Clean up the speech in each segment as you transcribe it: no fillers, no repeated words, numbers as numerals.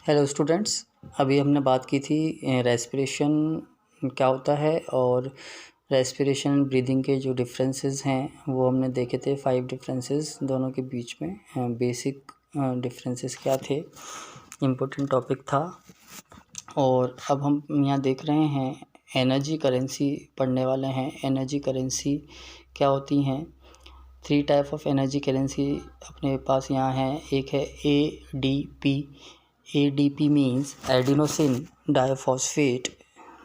Hello students, अभी हमने बात की थी रेस्पिरेशन क्या होता है और रेस्पिरेशन ब्रीदिंग के जो डिफरेंसेस हैं वो हमने देखे थे। 5 डिफरेंसेस दोनों के बीच में बेसिक डिफरेंसेस क्या थे, इम्पोर्टेंट टॉपिक था। और अब हम यहाँ देख रहे हैं एनर्जी करेंसी पढ़ने वाले हैं। एनर्जी करेंसी क्या होती हैं? 3 टाइप ऑफ एनर्जी करेंसी अपने पास यहाँ है। एक है ADP। ADP means adenosine diphosphate.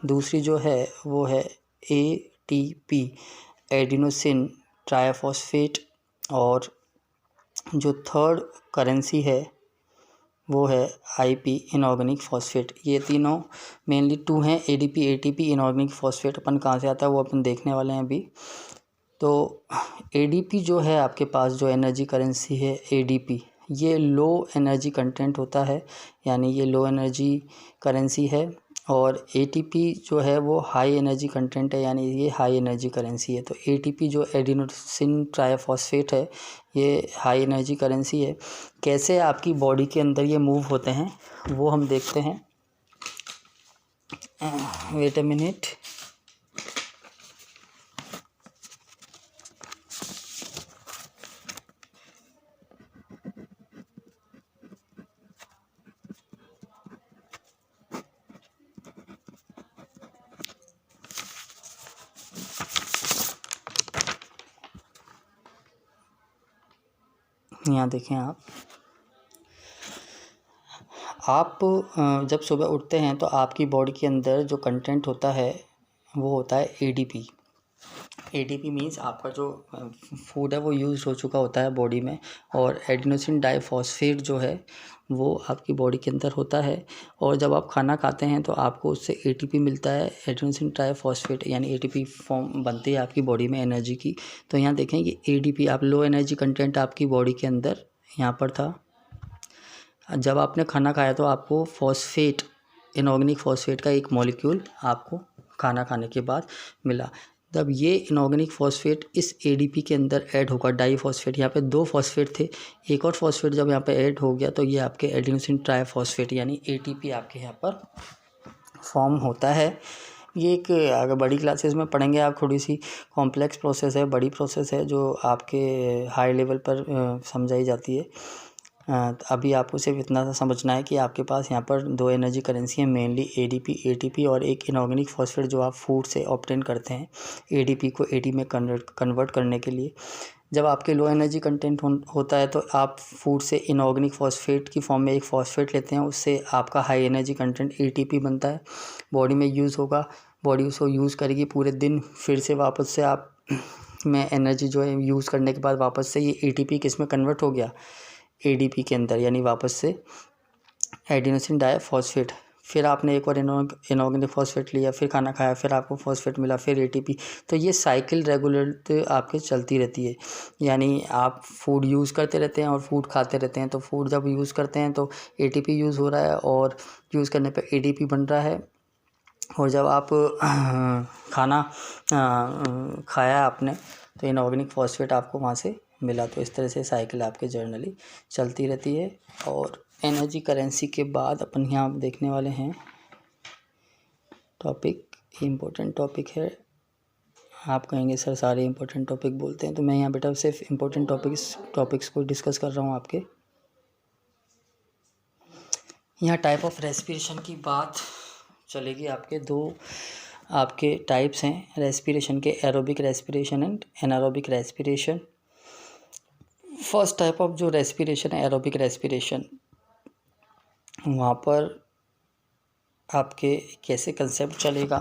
दूसरी जो है वो है ATP, एडिनोसिन ट्राइफॉस्फेट। और जो थर्ड करेंसी है वो है IP, इनऑर्गेनिक फॉस्फेट। ये तीनों मेनली 2 हैं, ADP ATP इनऑर्गेनिक फॉस्फेट। अपन कहाँ से आता है वो अपन देखने वाले हैं अभी। तो ADP जो है आपके पास, जो एनर्जी करेंसी है ADP, ये लो एनर्जी कंटेंट होता है, यानी ये लो एनर्जी करेंसी है। और ATP जो है वो हाई एनर्जी कंटेंट है, यानी ये हाई एनर्जी करेंसी है। तो ATP जो एडिनोसिन ट्राइफॉस्फेट है, ये हाई एनर्जी करेंसी है। कैसे आपकी बॉडी के अंदर ये मूव होते हैं वो हम देखते हैं। Wait a minute. यहाँ देखें आप जब सुबह उठते हैं तो आपकी बॉडी के अंदर जो कंटेंट होता है वो होता है ADP। ADP मीन्स आपका जो फूड है वो यूज़ हो चुका होता है बॉडी में। और एडिनोसिन डाइफॉस्फेट जो है वो आपकी बॉडी के अंदर होता है। और जब आप खाना खाते हैं तो आपको उससे ATP मिलता है, एडिनोसिन ट्राइफॉस्फेट, यानी ATP फॉर्म बनती है आपकी बॉडी में एनर्जी की। तो यहाँ देखें कि ADP, आप लो एनर्जी कंटेंट आपकी बॉडी के अंदर यहाँ पर था। जब आपने खाना खाया तो आपको फॉस्फेट, इनऑर्गेनिक फॉस्फेट का एक मॉलिक्यूल आपको खाना खाने के बाद मिला। जब ये इनऑर्गेनिक फॉस्फेट इस ADP के अंदर ऐड होगा, डाईफॉस्फेट, यहाँ पे 2 फॉस्फेट थे, एक और फॉस्फेट जब यहाँ पे ऐड हो गया तो ये आपके एडिनोसिन ट्राइफॉस्फेट यानी ATP आपके यहाँ पर फॉर्म होता है। ये एक अगर बड़ी क्लासेस में पढ़ेंगे आप, थोड़ी सी कॉम्प्लेक्स प्रोसेस है, बड़ी प्रोसेस है जो आपके हाई लेवल पर समझाई जाती है। अभी आपको सिर्फ इतना सा समझना है कि आपके पास यहाँ पर 2 एनर्जी करेंसी हैं, मेनली ADP ATP, और एक इनऑर्गेनिक फॉस्फेट जो आप फूड से ऑब्टेन करते हैं ADP को AT में कन्वर्ट करने के लिए। जब आपके लो एनर्जी कंटेंट होता है तो आप फूड से इनऑर्गेनिक फॉस्फेट की फॉर्म में एक फॉस्फेट लेते हैं, उससे आपका हाई एनर्जी कंटेंट ATP बनता है, बॉडी में यूज़ होगा, बॉडी उसको यूज़ करेगी पूरे दिन। फिर से वापस से आप में एनर्जी जो है यूज़ करने के बाद वापस से ये ATP किस में कन्वर्ट हो गया, ADP के अंदर, यानी वापस से एडिनोसिन डाइफॉस्फेट। फिर आपने एक और इनऑर्गेनिक फॉस्फेट लिया, फिर खाना खाया, फिर आपको फॉस्फेट मिला, फिर ATP। तो ये साइकिल रेगुलर आपके चलती रहती है, यानी आप फूड यूज़ करते रहते हैं और फूड खाते रहते हैं। तो फूड जब यूज़ करते हैं तो ATP यूज़ हो रहा है और यूज़ करने पे ADP बन रहा है। और जब आप खाना खाया आपने तो इनऑर्गेनिक फॉस्फेट आपको वहाँ से मिला। तो इस तरह से साइकिल आपके जर्नली चलती रहती है। और एनर्जी करेंसी के बाद अपन यहाँ देखने वाले हैं टॉपिक, इम्पोर्टेंट टॉपिक है। आप कहेंगे सर सारे इम्पोर्टेंट टॉपिक बोलते हैं, तो मैं यहाँ बेटा सिर्फ इम्पोर्टेंट टॉपिक्स को डिस्कस कर रहा हूँ आपके। यहाँ टाइप ऑफ रेस्पिरेशन की बात चलेगी। आपके 2 आपके टाइप्स हैं रेस्पिरेशन के, aerobic respiration and anaerobic respiration. First type of जो रेस्पिरेशन है एरोबिक रेस्पिरेशन, वहाँ पर आपके कैसे कंसेप्ट चलेगा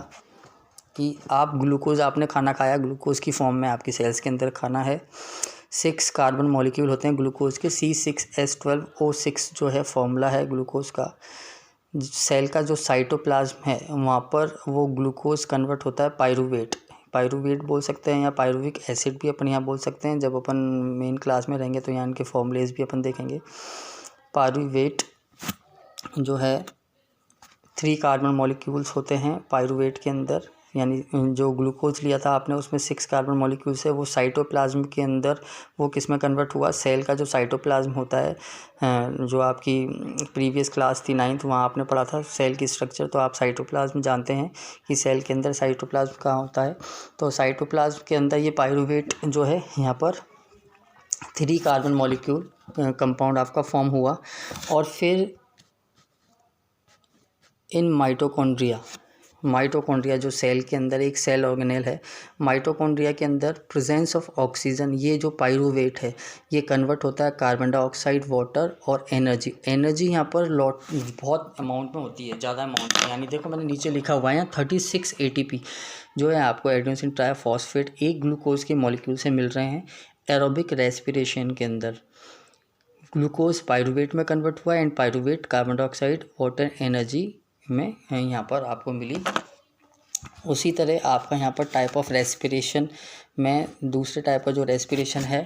कि आप ग्लूकोज, आपने खाना खाया, ग्लूकोज की फॉर्म में आपकी सेल्स के अंदर खाना है। 6 कार्बन मॉलिक्यूल होते हैं ग्लूकोज के, C6H12O6 जो है फॉर्मूला है ग्लूकोज का। सेल का जो साइटोप्लाज्म है वहाँ पर वो ग्लूकोज कन्वर्ट होता है पायरूवेट बोल सकते हैं, या पायरूविक एसिड भी अपन यहाँ बोल सकते हैं। जब अपन मेन क्लास में रहेंगे तो यहाँ इनके फॉर्मूलेज भी अपन देखेंगे। पायरूवेट जो है 3 कार्बन मॉलिक्यूल्स होते हैं पायरूवेट के अंदर, यानी जो ग्लूकोज लिया था आपने उसमें 6 कार्बन मॉलिक्यूल्स है, वो साइटोप्लाज्म के अंदर वो किस में कन्वर्ट हुआ, सेल का जो साइटोप्लाज्म होता है, जो आपकी प्रीवियस क्लास थी 9th, वहाँ आपने पढ़ा था सेल की स्ट्रक्चर, तो आप साइटोप्लाज्म जानते हैं कि सेल के अंदर साइटोप्लाज्म कहाँ होता है। तो साइटोप्लाज्म के अंदर ये पायरूवेट जो है यहाँ पर 3 कार्बन मॉलिक्यूल कंपाउंड आपका फॉर्म हुआ। और फिर इन माइटोकॉन्ड्रिया जो सेल के अंदर एक सेल ऑर्गेनेल है, माइटोकॉन्ड्रिया के अंदर प्रेजेंस ऑफ ऑक्सीजन, ये जो पायरूवेट है ये कन्वर्ट होता है कार्बन डाइऑक्साइड, वाटर और एनर्जी यहाँ पर बहुत अमाउंट में होती है, ज़्यादा अमाउंट में। यानी देखो मैंने नीचे लिखा हुआ है यहाँ 36 ATP जो है आपको एडेनोसिन ट्राइफॉस्फेट एक ग्लूकोज के मॉलिक्यूल से मिल रहे हैं एरोबिक रेस्पिरेशन के अंदर। ग्लूकोज पायरूवेट में कन्वर्ट हुआ and pyruvate carbon dioxide, water, energy में यहाँ पर आपको मिली। उसी तरह आपका यहाँ पर टाइप ऑफ रेस्पिरेशन में दूसरे टाइप का जो रेस्पिरेशन है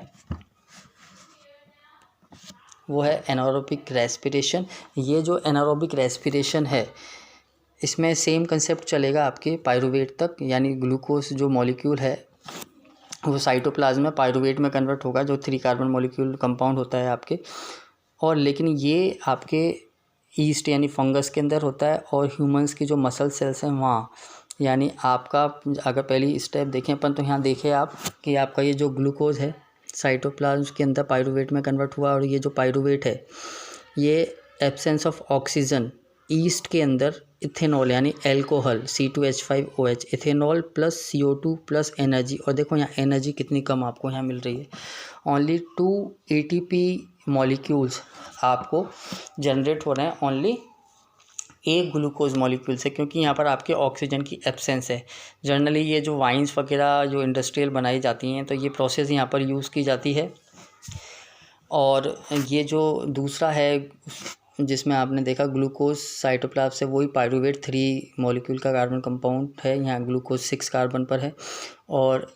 वो है एनारोबिक रेस्पिरेशन। ये जो एनारोबिक रेस्पिरेशन है इसमें सेम कंसेप्ट चलेगा आपके पायरूवेट तक, यानी ग्लूकोज जो मॉलिक्यूल है वो साइटोप्लाज्म में पायरूवेट में कन्वर्ट होगा जो 3 कार्बन मॉलिक्यूल कंपाउंड होता है आपके, और लेकिन ये आपके ईस्ट यानी फंगस के अंदर होता है और ह्यूमंस की जो मसल सेल्स हैं वहाँ, यानी आपका अगर पहली स्टेप देखें अपन तो यहाँ देखें आप कि आपका ये जो ग्लूकोज है साइटोप्लाज्म के अंदर पायरूवेट में कन्वर्ट हुआ, और ये जो पायरूवेट है ये एब्सेंस ऑफ ऑक्सीजन, ईस्ट के अंदर इथेनॉल यानी alcohol C2H5OH, ethanol plus CO2 plus energy, और देखो यहाँ एनर्जी कितनी कम आपको यहाँ मिल रही है, ओनली 2 ATP मॉलिक्यूल्स आपको जनरेट हो रहे हैं ओनली एक ग्लूकोज मॉलिक्यूल से, क्योंकि यहाँ पर आपके ऑक्सीजन की एब्सेंस है। जनरली ये जो वाइन्स वगैरह जो इंडस्ट्रियल बनाई जाती हैं तो ये प्रोसेस यहाँ पर यूज़ की जाती है। और ये जो दूसरा है जिसमें आपने देखा ग्लूकोज साइटोप्लाज्म से, वही पायरूवेट 3 मॉलिक्यूल का कार्बन कंपाउंड है, यहाँ ग्लूकोज 6 कार्बन पर है। और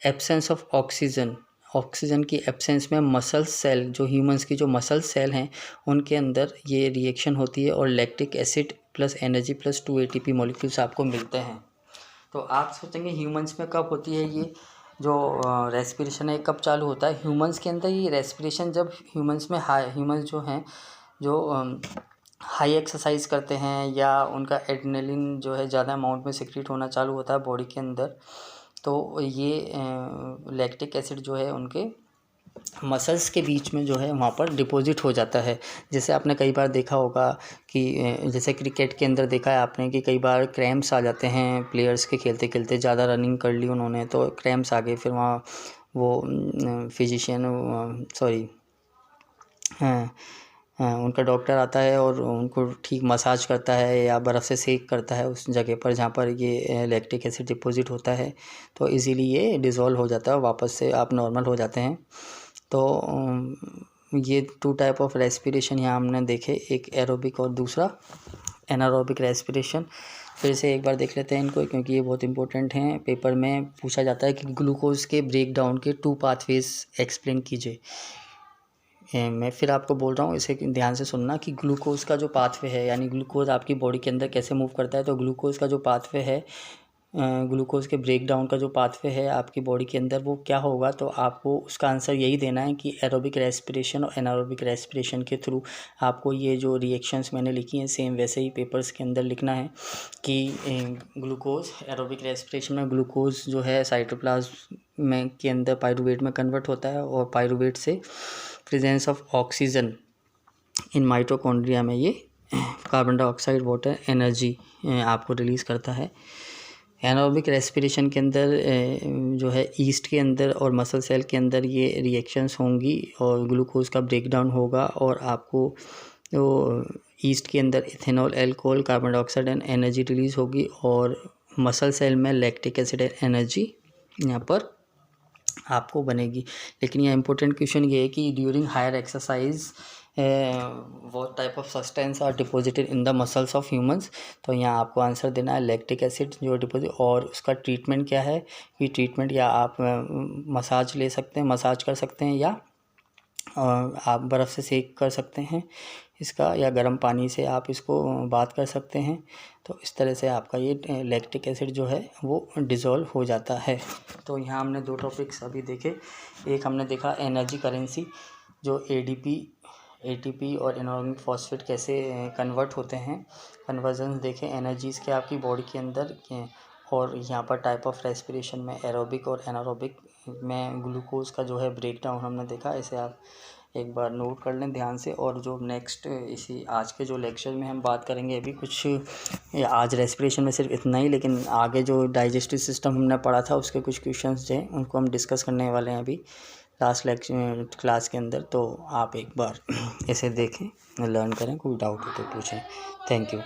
एब्सेंस ऑफ ऑक्सीजन की एब्सेंस में मसल सेल, जो ह्यूमंस की जो मसल सेल हैं उनके अंदर ये रिएक्शन होती है और lactic acid plus energy plus 2 ATP molecules आपको मिलते हैं। तो आप सोचेंगे ह्यूमंस में कब होती है ये जो रेस्पिरेशन है, कब चालू होता है ह्यूमंस के अंदर? ये रेस्पिरेशन जब ह्यूमंस में ह्यूमंस जो हैं जो हाई एक्सरसाइज करते हैं या उनका एड्रेनलिन जो है ज़्यादा अमाउंट में सिक्रीट होना चालू होता है बॉडी के अंदर, तो ये लैक्टिक एसिड जो है उनके मसल्स के बीच में जो है वहाँ पर डिपॉजिट हो जाता है। जैसे आपने कई बार देखा होगा कि जैसे क्रिकेट के अंदर देखा है आपने कि कई बार क्रैम्प्स आ जाते हैं प्लेयर्स के, खेलते खेलते ज़्यादा रनिंग कर ली उन्होंने तो क्रैम्प्स आ गए, फिर वहाँ वो फिजिशियन उनका डॉक्टर आता है और उनको ठीक मसाज करता है या बर्फ़ से सेक करता है उस जगह पर जहाँ पर ये लैक्टिक एसिड डिपॉजिट होता है, तो इजीली ये डिज़ोल्व हो जाता है और वापस से आप नॉर्मल हो जाते हैं। तो ये 2 टाइप ऑफ रेस्पिरेशन यहाँ हमने देखे, एक एरोबिक और दूसरा एनारोबिक रेस्पिरेशन। फिर से एक बार देख लेते हैं इनको क्योंकि ये बहुत इंपॉर्टेंट हैं, पेपर में पूछा जाता है कि ग्लूकोज के ब्रेक डाउन के 2 पाथवेज एक्सप्लेन कीजिए। मैं फिर आपको बोल रहा हूँ, इसे ध्यान से सुनना कि ग्लूकोज का जो पाथवे है यानी ग्लूकोज आपकी बॉडी के अंदर कैसे मूव करता है। तो ग्लूकोज का जो पाथवे है, ग्लूकोज के ब्रेक डाउन का जो पाथवे है आपकी बॉडी के अंदर वो क्या होगा, तो आपको उसका आंसर यही देना है कि एरोबिक रेस्पिरेशन और एनारोबिक रेस्पिरेशन के थ्रू आपको ये जो रिएक्शंस मैंने लिखी हैं सेम वैसे ही पेपर्स के अंदर लिखना है कि ग्लूकोज एरोबिक रेस्पिरेशन में ग्लूकोज जो है साइटोप्लाज्म में के अंदर पायरूवेट में कन्वर्ट होता है और पायरूवेट से presence of oxygen in mitochondria में ये कार्बन डाइऑक्साइड, वाटर, एनर्जी आपको रिलीज़ करता है। एनारोबिक रेस्पिरेशन के अंदर जो है ईस्ट के अंदर और मसल सेल के अंदर ये रिएक्शंस होंगी और ग्लूकोज का ब्रेकडाउन होगा और आपको तो ईस्ट के अंदर ethanol, alcohol, carbon dioxide and energy release होगी और मसल सेल में लैक्टिक एसिड एंड एनर्जी यहाँ पर आपको बनेगी। लेकिन यह इंपॉर्टेंट क्वेश्चन ये है कि during higher exercise what type of substance are deposited in the muscles of humans, तो यहाँ आपको आंसर देना है लैक्टिक एसिड जो डिपोजिट, और उसका ट्रीटमेंट क्या है कि ट्रीटमेंट या आप मसाज ले सकते हैं, मसाज कर सकते हैं या आप बर्फ़ से सेक कर सकते हैं इसका, या गर्म पानी से आप इसको बात कर सकते हैं। तो इस तरह से आपका ये लैक्टिक एसिड जो है वो डिज़ोल्व हो जाता है। तो यहाँ हमने 2 टॉपिक्स अभी देखे। एक हमने देखा एनर्जी करेंसी, जो एडीपी, एटीपी और इनऑर्गेनिक फॉस्फेट कैसे कन्वर्ट होते हैं, कन्वर्जन्स देखे एनर्जीज़ के आपकी बॉडी के अंदर और यहाँ पर टाइप ऑफ रेस्पिरेशन में एरोबिक और एनारोबिक में ग्लूकोज़ का जो है ब्रेकडाउन हमने देखा। इसे आप एक बार नोट कर लें ध्यान से। और जो नेक्स्ट इसी आज के जो लेक्चर में हम बात करेंगे अभी कुछ, आज रेस्पिरेशन में सिर्फ इतना ही, लेकिन आगे जो डाइजेस्टिव सिस्टम हमने पढ़ा था उसके कुछ क्वेश्चंस थे, उनको हम डिस्कस करने वाले हैं अभी लास्ट लेक्चर क्लास के अंदर। तो आप एक बार इसे देखें, लर्न करें, कोई डाउट हो तो पूछें। Thank you.